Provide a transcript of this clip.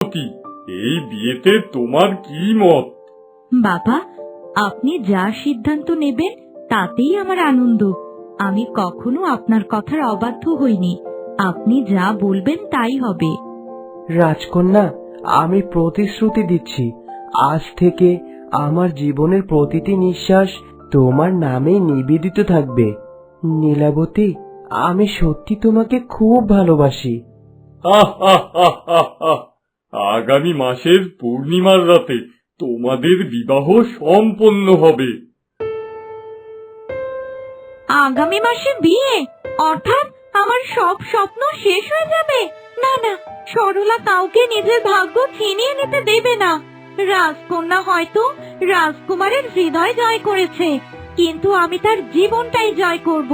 কি এই বিয়েতে তোমার কি মত? বাবা, আপনি যা সিদ্ধান্ত নেবেন তাতেই আমার আনন্দ। আমি কখনো আপনার কথার অবাধ্য হইনি। আপনি যা বলবেন তাই হবে। রাজকন্যা, আমি প্রতিশ্রুতি দিচ্ছি, আজ থেকে আমার জীবনের প্রতিটি নিঃশ্বাস তোমার নামেই নিবেদিত থাকবে। নীলাবতী, আমি সত্যি তোমাকে খুব ভালোবাসি। হা হা হা হা হা। আগামী মাসের পূর্ণিমার রাতে তোমাদের বিবাহ সম্পন্ন হবে। আগামী মাসে বিয়ে, অর্থাৎ আমার সব স্বপ্ন শেষ হয়ে যাবে? না না, সরলা কাউকে নিজের ভাগ্য ছিনিয়ে নিতে দেবে না। রাজকন্যা হয়তো রাজকুমারের হৃদয় জয় করেছে, কিন্তু আমি তার জীবনটাই জয় করব।